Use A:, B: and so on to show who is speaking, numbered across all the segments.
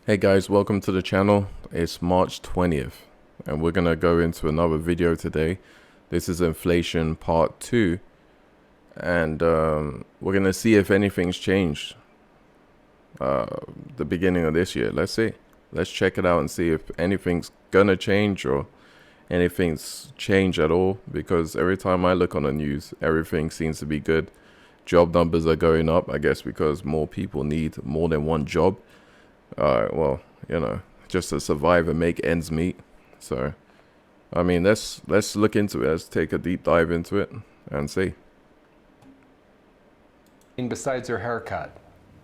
A: Hey guys, welcome to the channel. It's March 20th and we're gonna go into another video today. This is inflation part 2 and we're gonna see if anything's changed the beginning of this year. Let's see. Let's check it out and see if anything's gonna change or anything's changed at all, because every time I look on the news, everything seems to be good. Job numbers are going up, I guess because more people need more than one job. Well, you know, just to survive and make ends meet. So, I mean, let's look into it. Let's take a deep dive into it and see.
B: Besides her haircut.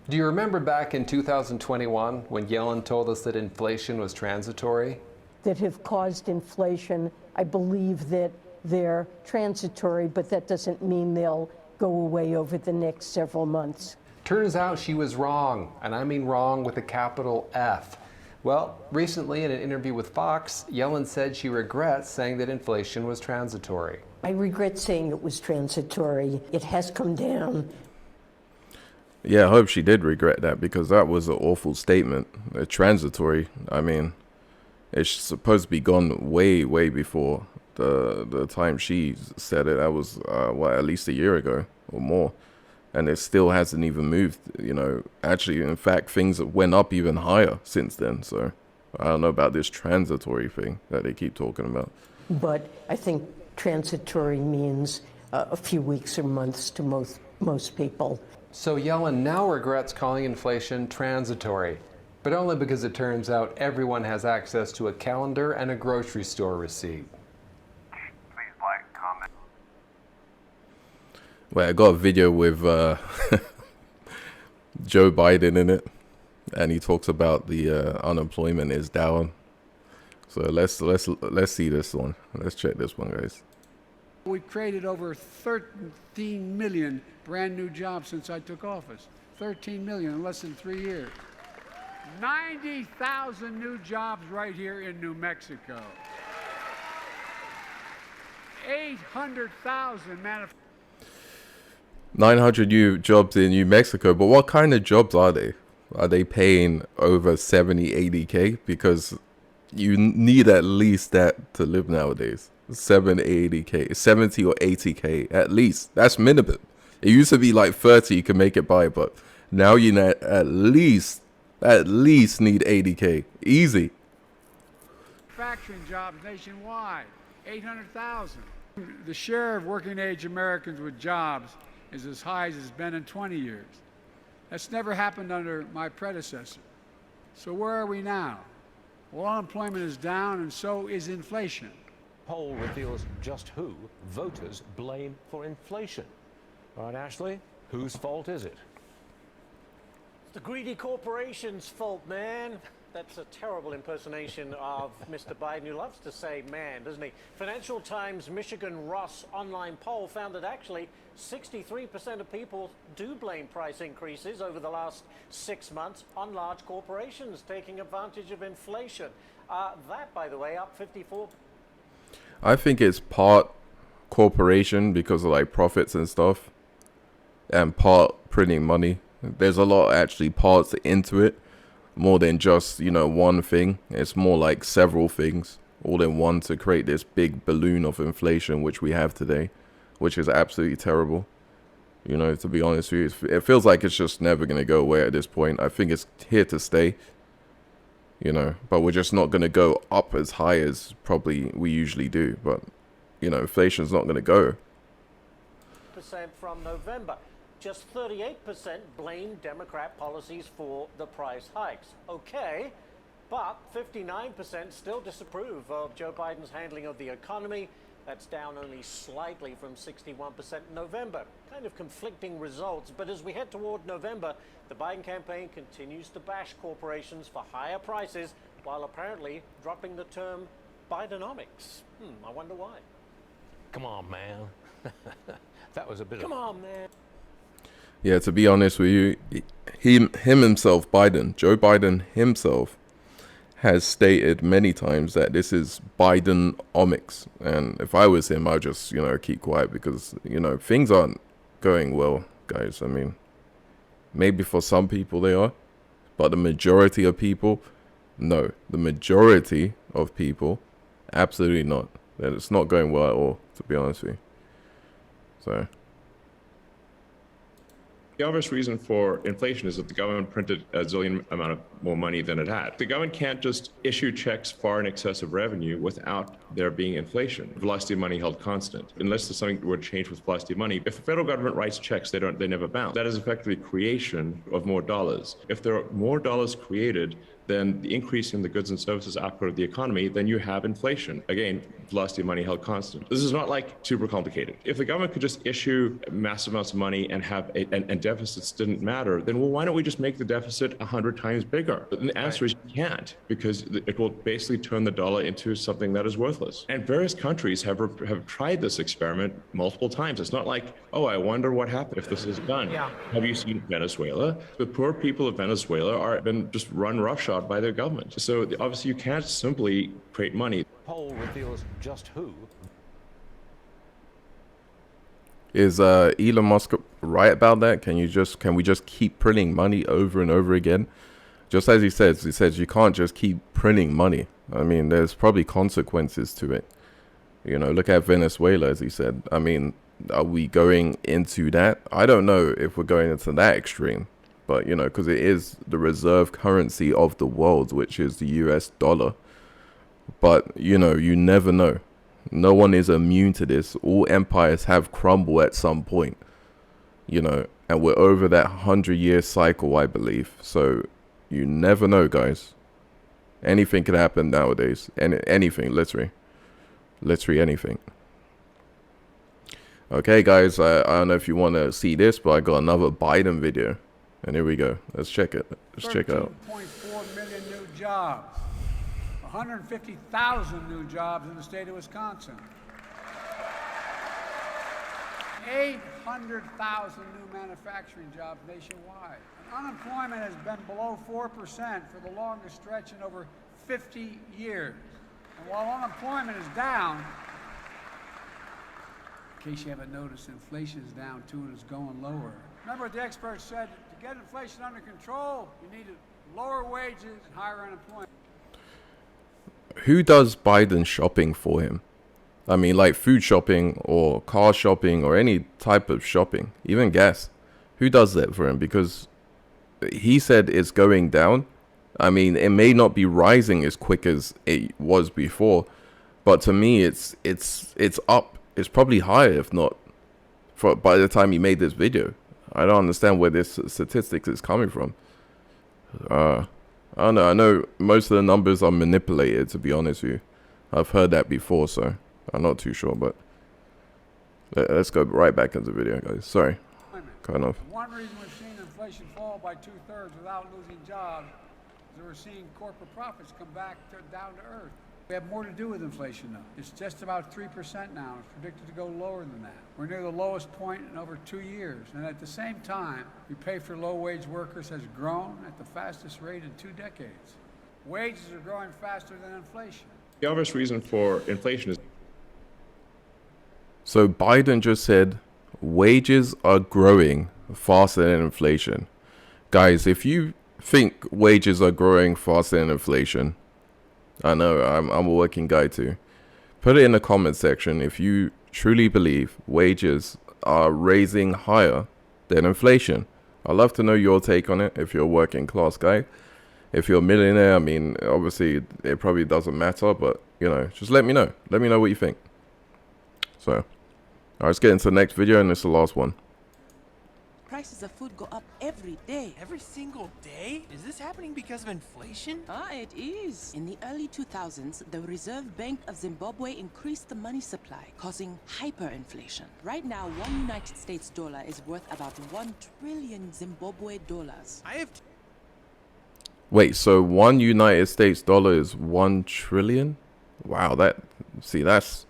B: Do you remember back in 2021 when Yellen told us that inflation was transitory?
C: That have caused inflation, I believe that they're transitory, but that doesn't mean they'll go away over the next several months.
B: Turns out she was wrong, and I mean wrong with a capital F. Well, recently in an interview with Fox, Yellen said she regrets saying that inflation was transitory.
C: I regret saying it was transitory. It has come down.
A: Yeah, I hope she did regret that, because that was an awful statement. Transitory, I mean, it's supposed to be gone way before the time she said it. That was, what, at least a year ago or more. And it still hasn't even moved, you know. Actually, in fact, things went up even higher since then. So I don't know about this transitory thing that they keep talking about.
C: But I think transitory means a few weeks or months to most people.
B: So Yellen now regrets calling inflation transitory, but only because it turns out everyone has access to a calendar and a grocery store receipt.
A: Well, I got a video with Joe Biden in it, and he talks about the unemployment is down. So let's see this one. Let's check this one, guys.
D: We've created over 13 million brand new jobs since I took office. 13 million in less than 3 years. 90,000 new jobs right here in New Mexico. 800,000 manufacturing.
A: 900 new jobs in New Mexico, but what kind of jobs are they? Are they paying over 70, 80K? Because you need at least that to live nowadays. 80K, 70 or 80K at least. That's minimum. It used to be like 30 you can make it by, but now you need at least need 80K. Easy.
D: Manufacturing jobs nationwide, 800,000. The share of working age Americans with jobs is as high as it's been in 20 years. That's never happened under my predecessor. So where are we now? Well, unemployment is down and so is inflation.
E: Poll reveals just who voters blame for inflation. All right, Ashley, whose fault is it?
F: It's the greedy corporations' fault, man. That's a terrible impersonation of Mr. Biden, who loves to say man, doesn't he? Financial Times Michigan Ross online poll found that actually 63% of people do blame price increases over the last 6 months on large corporations taking advantage of inflation. That, by the way, up 54%.
A: I think it's part corporation because of like profits and stuff, and part printing money. There's a lot actually parts into it, more than just, you know, one thing. It's more like several things all in one to create this big balloon of inflation which we have today, which is absolutely terrible. You know, to be honest with you, it feels like it's just never going to go away at this point. I think it's here to stay, you know, but we're just not going to go up as high as probably we usually do. But, you know, inflation's not going to go.
F: % from November. Just 38% blame Democrat policies for the price hikes. Okay, but 59% still disapprove of Joe Biden's handling of the economy. That's down only slightly from 61% in November. Kind of conflicting results, but as we head toward November, the Biden campaign continues to bash corporations for higher prices, while apparently dropping the term Bidenomics. I wonder why.
E: Come on, man. That was a bit
F: Come on, man.
A: Yeah, to be honest with you, him himself, Biden, Joe Biden himself, has stated many times that this is Bidenomics. And if I was him, I'd just, you know, keep quiet because, you know, things aren't going well, guys. I mean, maybe for some people they are, but the majority of people, No. The majority of people, absolutely not. That it's not going well at all, to be honest with you. So
G: The obvious reason for inflation is that the government printed a zillion amount of more money than it had. The government can't just issue checks far in excess of revenue without there being inflation. Velocity of money held constant. Unless there's something would change with velocity of money. If the federal government writes checks, they never bounce. That is effectively creation of more dollars. If there are more dollars created, then the increase in the goods and services output of the economy, then you have inflation. Again, velocity of money held constant. This is not like super complicated. If the government could just issue massive amounts of money and have and deficits didn't matter, then well, why don't we just make the deficit 100 times bigger? But the answer is you can't, because it will basically turn the dollar into something that is worthless. And various countries have tried this experiment multiple times. It's not like, oh, I wonder what happened if this is done. Yeah. Have you seen Venezuela? The poor people of Venezuela are been just run roughshod by their government. So obviously you can't simply create money.
E: Poll reveals just who.
A: is Elon Musk right about that? Can we just keep printing money over and over again? Just as he says you can't just keep printing money. I mean, there's probably consequences to it. You know, look at Venezuela, as he said. I mean, are we going into that? I don't know if we're going into that extreme. But, you know, because it is the reserve currency of the world, which is the US dollar. But, you know, you never know. No one is immune to this. All empires have crumbled at some point. You know, and we're over that 100-year cycle, I believe. So, you never know, guys. Anything could happen nowadays. Anything, literally. Literally anything. Okay, guys, I don't know if you want to see this, but I got another Biden video. And here we go. Let's check it. Let's check it out.
D: 13.4 million new jobs. 150,000 new jobs in the state of Wisconsin. 800,000 new manufacturing jobs nationwide. And unemployment has been below 4% for the longest stretch in over 50 years. And while unemployment is down, in case you haven't noticed, inflation is down too and is going lower. Remember what the experts said, to get inflation under control, you need lower wages and higher unemployment.
A: Who does Biden shopping for him? I mean, like food shopping or car shopping or any type of shopping, even gas. Who does that for him? Because he said it's going down. I mean, it may not be rising as quick as it was before, but to me, it's up. It's probably higher, if not, by the time he made this video. I don't understand where this statistics is coming from. I don't know. I know most of the numbers are manipulated, to be honest with you. I've heard that before, so I'm not too sure. But let's go right back into the video, guys. Sorry. Kind of.
D: One reason we've seen inflation fall by 2/3 without losing jobs is that we're seeing corporate profits come back down to earth. We have more to do with inflation, though. It's just about 3% now. It's predicted to go lower than that. We're near the lowest point in over 2 years. And at the same time, we pay for low-wage workers has grown at the fastest rate in 2 decades. Wages are growing faster than inflation.
G: The obvious reason for inflation is...
A: So Biden just said wages are growing faster than inflation. Guys, if you think wages are growing faster than inflation, I know, I'm a working guy too. Put it in the comment section if you truly believe wages are raising higher than inflation. I'd love to know your take on it if you're a working class guy. If you're a millionaire, I mean, obviously it probably doesn't matter, but, you know, just let me know. Let me know what you think. So, all right, let's get into the next video, and this is the last one.
H: Prices of food go up every day.
I: Every single day? Is this happening because of inflation?
H: It is. In the early 2000s, the Reserve Bank of Zimbabwe increased the money supply, causing hyperinflation. Right now, one United States dollar is worth about 1 trillion Zimbabwe dollars.
A: Wait, so one United States dollar is 1 trillion? Wow, that's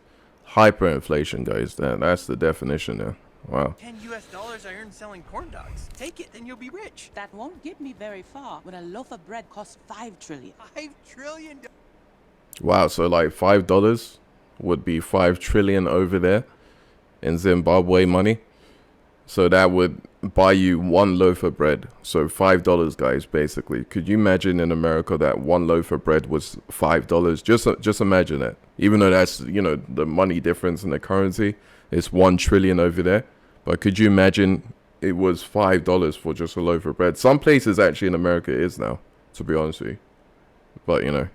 A: hyperinflation, guys. That's the definition there. Wow.
I: $10 I earned selling corn dogs. Take it, then you'll be rich.
H: That won't get me very far when a loaf of bread costs 5 trillion.
I: $5 trillion.
A: Wow, so like $5 would be 5 trillion over there in Zimbabwe money. So that would buy you one loaf of bread. So $5, guys, basically. Could you imagine in America that one loaf of bread was $5? Just imagine it. Even though that's, you know, the money difference in the currency, it's 1 trillion over there. But could you imagine it was $5 for just a loaf of bread? Some places actually in America it is now, to be honest with you. But, you know,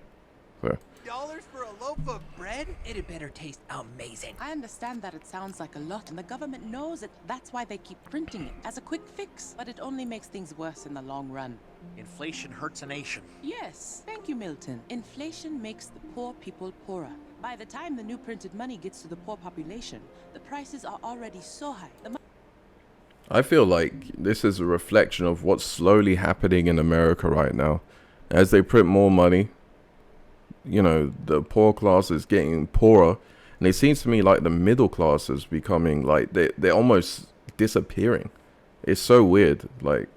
A: so.
I: Dollars for a loaf of bread? It'd better taste amazing.
H: I understand that it sounds like a lot, and the government knows it. That's why they keep printing it as a quick fix. But it only makes things worse in the long run.
I: Inflation hurts a nation.
H: Yes, thank you, Milton. Inflation makes the poor people poorer. By the time the new printed money gets to the poor population, the prices are already so high.
A: I feel like this is a reflection of what's slowly happening in America right now. As they print more money, you know, the poor class is getting poorer. And it seems to me like the middle class is becoming like they're almost disappearing. It's so weird. Like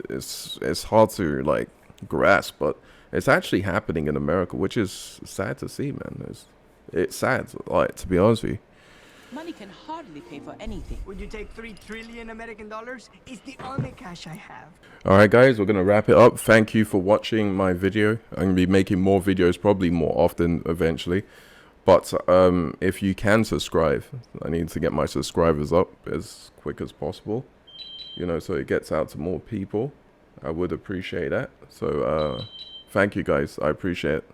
A: it's hard to like grasp, but it's actually happening in America, which is sad to see, man. It's sad, like, to be honest with you.
H: Money can hardly pay for anything.
J: Would you take 3 trillion American dollars? It's the only cash I have.
A: Alright guys, we're going to wrap it up. Thank you for watching my video. I'm going to be making more videos, probably more often eventually. But if you can subscribe, I need to get my subscribers up as quick as possible. You know, so it gets out to more people. I would appreciate that. So thank you guys. I appreciate it.